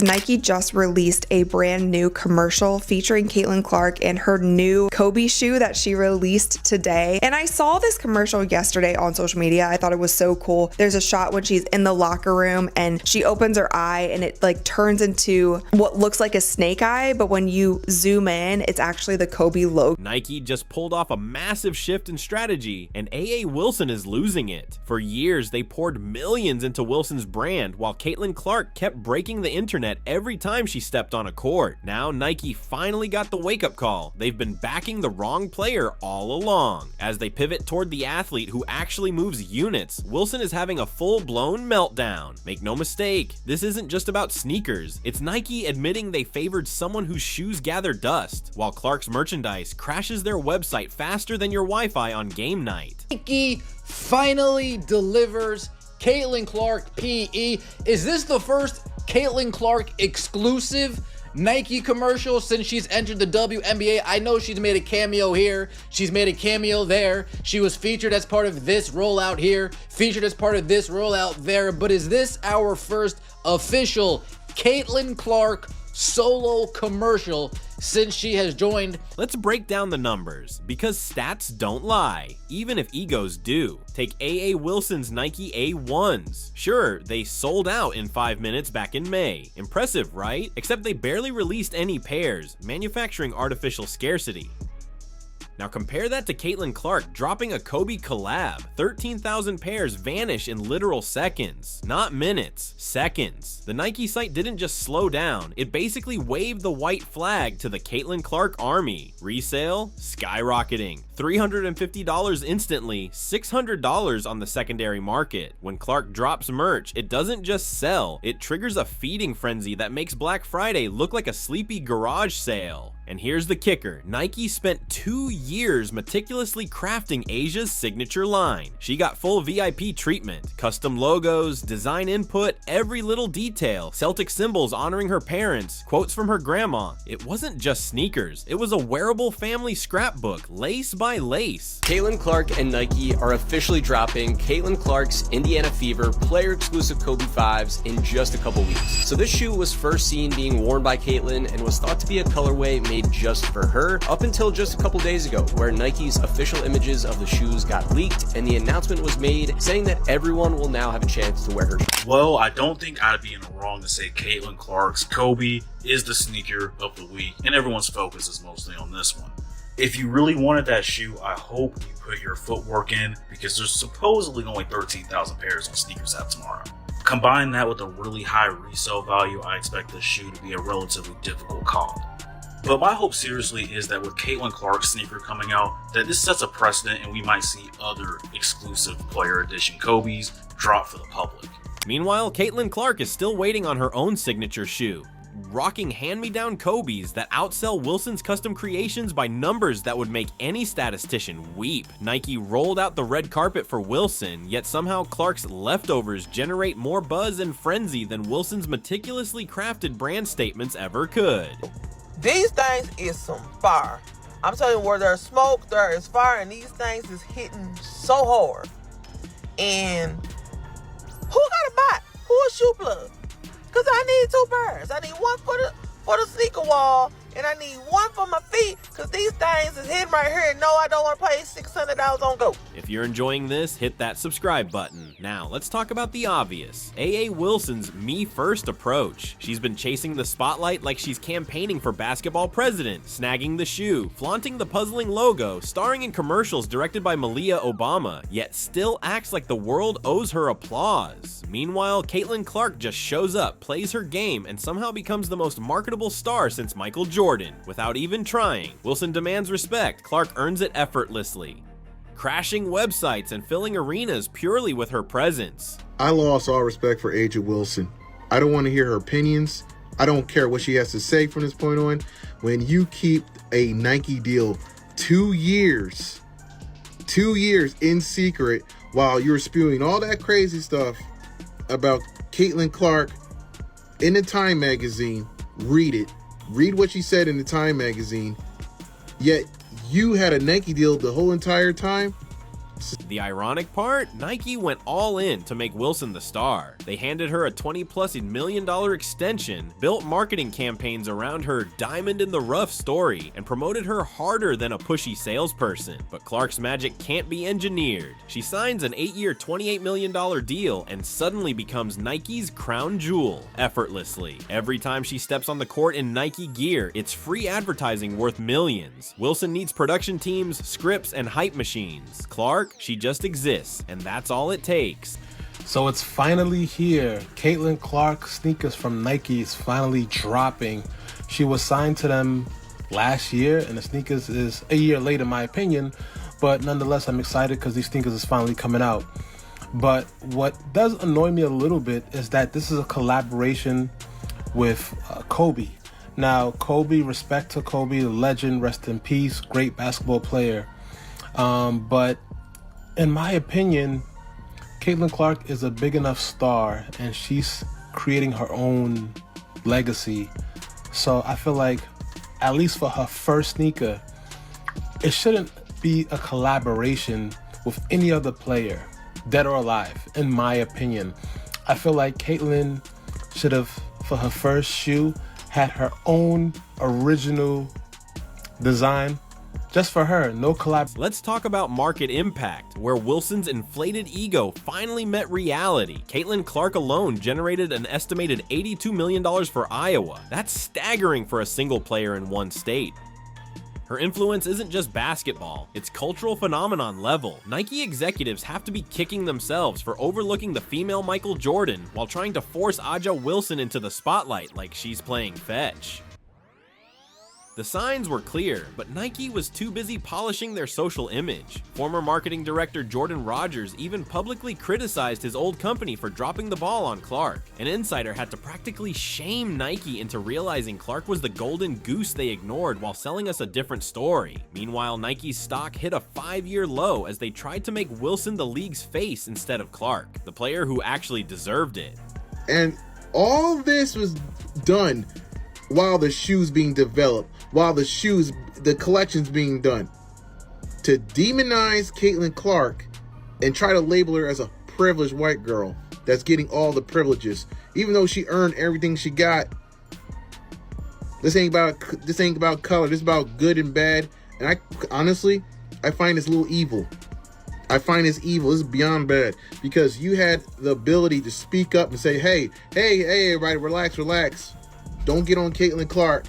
Nike just released a brand new commercial featuring Caitlin Clark and her new Kobe shoe that she released today. And I saw this commercial yesterday on social media. I thought it was so cool. There's a shot when she's in the locker room and she opens her eye and it like turns into what looks like a snake eye, but when you zoom in, it's actually the Kobe logo. Nike just pulled off a massive shift in strategy, and A.A. Wilson is losing it. For years, they poured millions into Wilson's brand, while Caitlin Clark kept breaking the internet every time she stepped on a court. Now Nike finally got the wake-up call. They've been backing the wrong player all along. As they pivot toward the athlete who actually moves units, Wilson is having a full-blown meltdown. Make no mistake, this isn't just about sneakers. It's Nike admitting they favored someone whose shoes gather dust, while Clark's merchandise crashes their website faster than your Wi-Fi on game night. Nike finally delivers Caitlin Clark PE. Is this the first Caitlin Clark exclusive Nike commercial since she's entered the WNBA? I know she's made a cameo here, she's made a cameo there, she was featured as part of this rollout here, featured as part of this rollout there, but is this our first official Caitlin Clark solo commercial since she has joined? Let's break down the numbers, because stats don't lie, even if egos do. Take A.A. Wilson's Nike A1s. Sure, they sold out in 5 minutes back in May. Impressive, right? Except they barely released any pairs, manufacturing artificial scarcity. Now compare that to Caitlin Clark dropping a Kobe collab. 13,000 pairs vanish in literal seconds. Not minutes, seconds. The Nike site didn't just slow down, it basically waved the white flag to the Caitlin Clark army. Resale? Skyrocketing. $350 instantly, $600 on the secondary market. When Clark drops merch, it doesn't just sell, it triggers a feeding frenzy that makes Black Friday look like a sleepy garage sale. And here's the kicker, Nike spent 2 years meticulously crafting Asia's signature line. She got full VIP treatment, custom logos, design input, every little detail, Celtic symbols honoring her parents, quotes from her grandma. It wasn't just sneakers, it was a wearable family scrapbook, lace by lace. Caitlin Clark and Nike are officially dropping Caitlin Clark's Indiana Fever player-exclusive Kobe 5s in just a couple weeks. So this shoe was first seen being worn by Caitlin and was thought to be a colorway made just for her up until just a couple days ago, where Nike's official images of the shoes got leaked and the announcement was made saying that everyone will now have a chance to wear her shoes. Well, I don't think I'd be in the wrong to say Caitlin Clark's Kobe is the sneaker of the week, and everyone's focus is mostly on this one. If you really wanted that shoe, I hope you put your footwork in, because there's supposedly only 13,000 pairs on Sneakers App tomorrow. Combine that with a really high resale value, I expect this shoe to be a relatively difficult call. But my hope seriously is that with Caitlin Clark's sneaker coming out, that this sets a precedent and we might see other exclusive player edition Kobe's drop for the public. Meanwhile, Caitlin Clark is still waiting on her own signature shoe, rocking hand-me-down Kobe's that outsell Wilson's custom creations by numbers that would make any statistician weep. Nike rolled out the red carpet for Wilson, yet somehow Clark's leftovers generate more buzz and frenzy than Wilson's meticulously crafted brand statements ever could. These things is some fire. I'm telling you, where there's smoke, there is fire, and these things is hitting so hard. And who got a bot? Who a shoe plug? Because I need 2 pairs. I need one for the sneaker wall, and I need one for my feet, because these things is hitting right here, and no, I don't want to pay $600 on Go. If you're enjoying this, hit that subscribe button. Now, let's talk about the obvious. A.A. Wilson's me first approach. She's been chasing the spotlight like she's campaigning for basketball president, snagging the shoe, flaunting the puzzling logo, starring in commercials directed by Malia Obama, yet still acts like the world owes her applause. Meanwhile, Caitlin Clark just shows up, plays her game, and somehow becomes the most marketable star since Michael Jordan, without even trying. Wilson demands respect, Clark earns it effortlessly, crashing websites and filling arenas purely with her presence. I lost all respect for A'ja Wilson. I don't want to hear her opinions. I don't care what she has to say from this point on. When you keep a Nike deal 2 years in secret while you're spewing all that crazy stuff about Caitlin Clark in the Time magazine, read it. Read what she said in the Time magazine, yet you had a Nike deal the whole entire time? The The ironic part? Nike went all in to make Wilson the star. They handed her a $20+ million extension, built marketing campaigns around her diamond in the rough story, and promoted her harder than a pushy salesperson. But Clark's magic can't be engineered. She signs an 8-year, $28 million deal and suddenly becomes Nike's crown jewel, effortlessly. Every time she steps on the court in Nike gear, it's free advertising worth millions. Wilson needs production teams, scripts, and hype machines. Clark, she just exists, and that's all it takes. So it's finally here. Caitlin Clark sneakers from Nike is finally dropping. She was signed to them last year, and the sneakers is a year late in my opinion, but nonetheless I'm excited because these sneakers is finally coming out. But what does annoy me a little bit is that this is a collaboration with Kobe. Now, Kobe, respect to Kobe, the legend, rest in peace, great basketball player. But in my opinion, Caitlin Clark is a big enough star and she's creating her own legacy. So I feel like, at least for her first sneaker, it shouldn't be a collaboration with any other player, dead or alive, in my opinion. I feel like Caitlin should have, for her first shoe, had her own original design just for her, no collab. Let's talk about market impact, where Wilson's inflated ego finally met reality. Caitlin Clark alone generated an estimated $82 million for Iowa. That's staggering for a single player in one state. Her influence isn't just basketball, it's cultural phenomenon level. Nike executives have to be kicking themselves for overlooking the female Michael Jordan while trying to force A'ja Wilson into the spotlight like she's playing fetch. The signs were clear, but Nike was too busy polishing their social image. Former marketing director Jordan Rogers even publicly criticized his old company for dropping the ball on Clark. An insider had to practically shame Nike into realizing Clark was the golden goose they ignored while selling us a different story. Meanwhile, Nike's stock hit a 5-year low as they tried to make Wilson the league's face instead of Clark, the player who actually deserved it. And all this was done while the shoe's being developed, while the collection's being done. To demonize Caitlin Clark and try to label her as a privileged white girl that's getting all the privileges, even though she earned everything she got. This ain't about color. This is about good and bad. And I honestly find this a little evil. I find this evil. This is beyond bad, because you had the ability to speak up and say, hey, everybody, relax. Don't get on Caitlin Clark.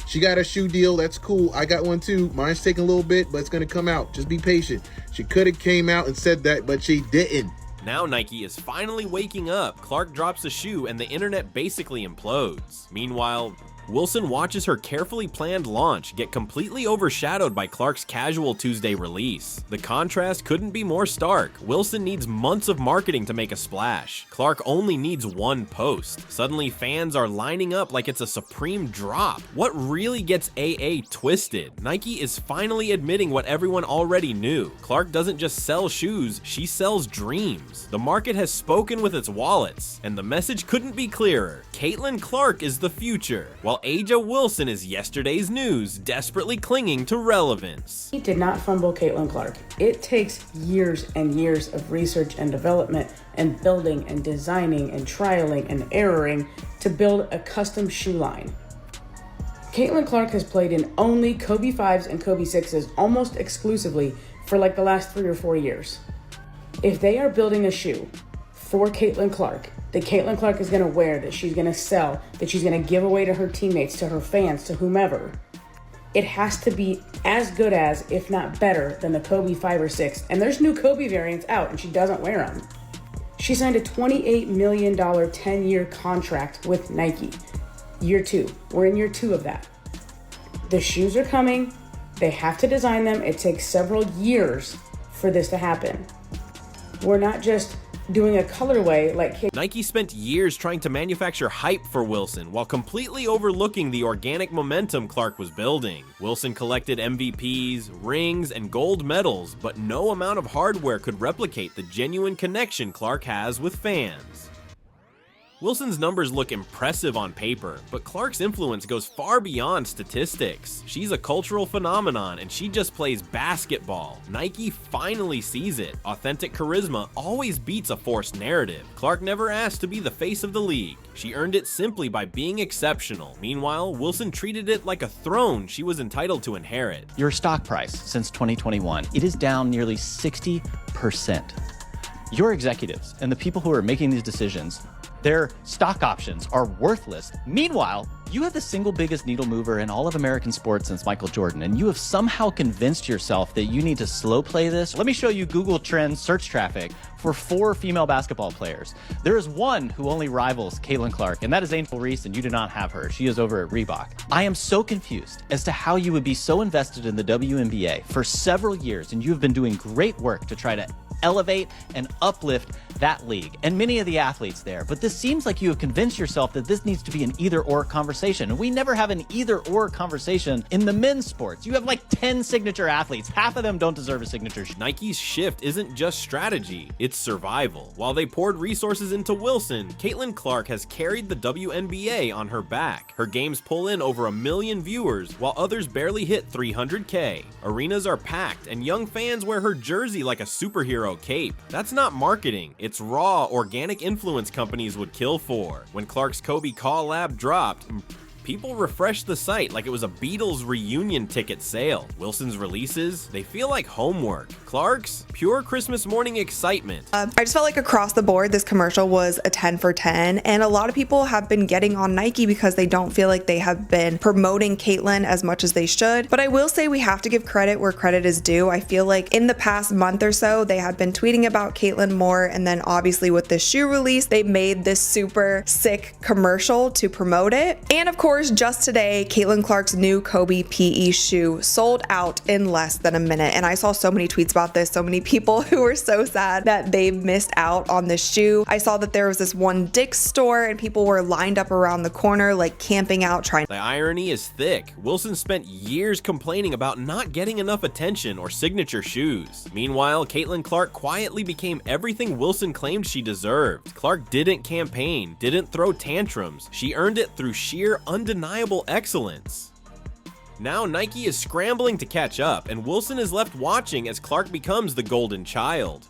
She got a shoe deal. That's cool. I got one too. Mine's taking a little bit, but it's going to come out. Just be patient. She could have came out and said that, but she didn't. Now Nike is finally waking up. Clark drops a shoe and the internet basically implodes. Meanwhile, Wilson watches her carefully planned launch get completely overshadowed by Clark's casual Tuesday release. The contrast couldn't be more stark. Wilson needs months of marketing to make a splash. Clark only needs one post. Suddenly fans are lining up like it's a supreme drop. What really gets AA twisted? Nike is finally admitting what everyone already knew. Clark doesn't just sell shoes, she sells dreams. The market has spoken with its wallets, and the message couldn't be clearer. Caitlin Clark is the future, while A'ja Wilson is yesterday's news, desperately clinging to relevance. He did not fumble Caitlin Clark. It takes years and years of research and development and building and designing and trialing and erroring to build a custom shoe line. Caitlin Clark has played in only Kobe 5s and Kobe 6s almost exclusively for like the last 3 or 4 years. If they are building a shoe for Caitlin Clark, that Caitlin Clark is going to wear, that she's going to sell, that she's going to give away to her teammates, to her fans, to whomever, it has to be as good as, if not better, than the Kobe 5 or 6. And there's new Kobe variants out, and she doesn't wear them. She signed a $28 million 10-year contract with Nike. Year 2. We're in year 2 of that. The shoes are coming. They have to design them. It takes several years for this to happen. We're not just doing a colorway like Nike spent years trying to manufacture hype for Wilson while completely overlooking the organic momentum Clark was building. Wilson collected MVPs, rings, and gold medals, but no amount of hardware could replicate the genuine connection Clark has with fans. Wilson's numbers look impressive on paper, but Clark's influence goes far beyond statistics. She's a cultural phenomenon, and she just plays basketball. Nike finally sees it. Authentic charisma always beats a forced narrative. Clark never asked to be the face of the league. She earned it simply by being exceptional. Meanwhile, Wilson treated it like a throne she was entitled to inherit. Your stock price since 2021, it is down nearly 60%. Your executives and the people who are making these decisions, their stock options are worthless. Meanwhile, you have the single biggest needle mover in all of American sports since Michael Jordan, and you have somehow convinced yourself that you need to slow play this. Let me show you Google Trends search traffic for 4 female basketball players. There is one who only rivals Caitlin Clark, and that is Angel Reese, and you do not have her. She is over at Reebok. I am so confused as to how you would be so invested in the WNBA for several years, and you have been doing great work to try to elevate and uplift that league and many of the athletes there. But this seems like you have convinced yourself that this needs to be an either-or conversation. And we never have an either-or conversation in the men's sports. You have like 10 signature athletes. Half of them don't deserve a signature. Nike's shift isn't just strategy, it's survival. While they poured resources into Wilson, Caitlin Clark has carried the WNBA on her back. Her games pull in over 1 million viewers, while others barely hit 300K. Arenas are packed, and young fans wear her jersey like a superhero cape. That's not marketing, it's raw, organic influence companies would kill for. When Clark's Kobe collab dropped, people refreshed the site like it was a Beatles reunion ticket sale. Wilson's releases, they feel like homework. Clark's, pure Christmas morning excitement. I just felt like across the board, this commercial was a 10 for 10. And a lot of people have been getting on Nike because they don't feel like they have been promoting Caitlin as much as they should. But I will say we have to give credit where credit is due. I feel like in the past month or so, they have been tweeting about Caitlin more. And then obviously with this shoe release, they made this super sick commercial to promote it. And of course, just today, Caitlin Clark's new Kobe PE shoe sold out in less than a minute. And I saw so many tweets about this, so many people who were so sad that they missed out on this shoe. I saw that there was this one Dick's store and people were lined up around the corner, like camping out, trying. The irony is thick. Wilson spent years complaining about not getting enough attention or signature shoes. Meanwhile, Caitlin Clark quietly became everything Wilson claimed she deserved. Clark didn't campaign, didn't throw tantrums. She earned it through sheer undeniable excellence. Now Nike is scrambling to catch up, and Wilson is left watching as Clark becomes the golden child.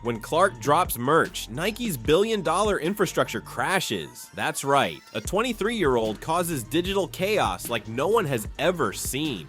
When Clark drops merch, Nike's billion-dollar infrastructure crashes. That's right, a 23-year-old causes digital chaos like no one has ever seen.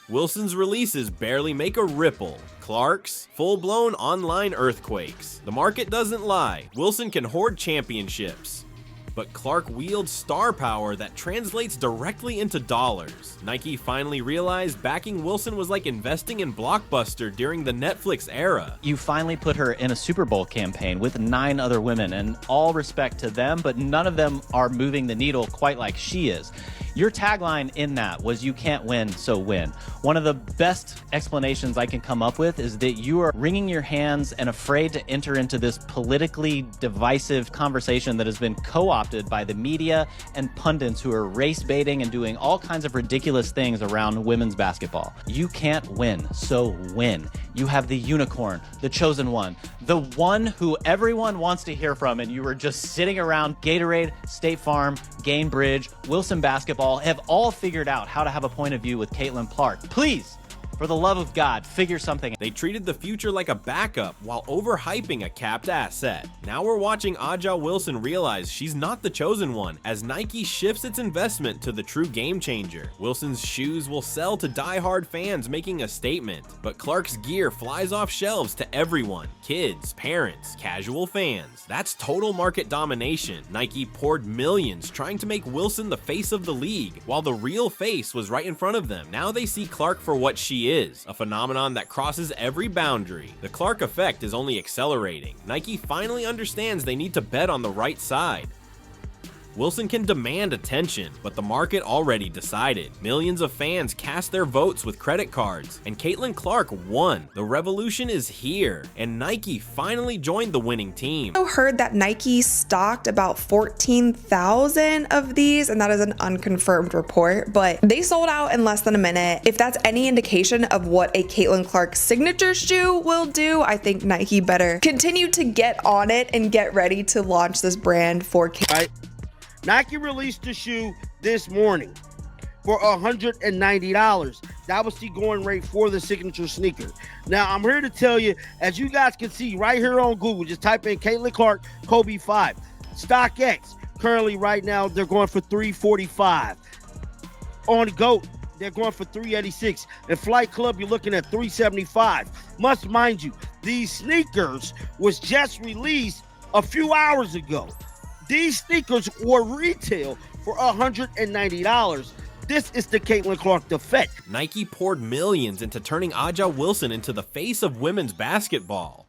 Wilson's releases barely make a ripple. Clark's, full-blown online earthquakes. The market doesn't lie. Wilson can hoard championships. But Clark wields star power that translates directly into dollars. Nike finally realized backing Wilson was like investing in Blockbuster during the Netflix era. You finally put her in a Super Bowl campaign with 9 other women, and all respect to them, but none of them are moving the needle quite like she is. Your tagline in that was "You can't win, so win." One of the best explanations I can come up with is that you are wringing your hands and afraid to enter into this politically divisive conversation that has been co-opted by the media and pundits who are race baiting and doing all kinds of ridiculous things around women's basketball. You can't win, so win. You have the unicorn, the chosen one, the one who everyone wants to hear from, and you were just sitting around. Gatorade, State Farm, Gainbridge, Wilson Basketball have all figured out how to have a point of view with Caitlin Clark. Please, for the love of God, figure something. They treated the future like a backup while overhyping a capped asset. Now we're watching Aja Wilson realize she's not the chosen one as Nike shifts its investment to the true game changer. Wilson's shoes will sell to die-hard fans making a statement, but Clark's gear flies off shelves to everyone. Kids, parents, casual fans. That's total market domination. Nike poured millions trying to make Wilson the face of the league, while the real face was right in front of them. Now they see Clark for what she is, a phenomenon that crosses every boundary. The Clark effect is only accelerating. Nike finally understands they need to bet on the right side. Wilson can demand attention, but the market already decided. Millions of fans cast their votes with credit cards, and Caitlin Clark won. The revolution is here, and Nike finally joined the winning team. I heard that Nike stocked about 14,000 of these, and that is an unconfirmed report, but they sold out in less than a minute. If that's any indication of what a Caitlin Clark signature shoe will do, I think Nike better continue to get on it and get ready to launch this brand for Right. Nike released the shoe this morning for $190. That was the going rate for the signature sneaker. Now, I'm here to tell you, as you guys can see right here on Google, just type in Caitlin Clark Kobe 5. StockX, currently right now, they're going for $345. On GOAT, they're going for $386. And Flight Club, you're looking at $375. Must mind you, these sneakers was just released a few hours ago. These sneakers were retail for $190. This is the Caitlin Clark defect. Nike poured millions into turning Aja Wilson into the face of women's basketball.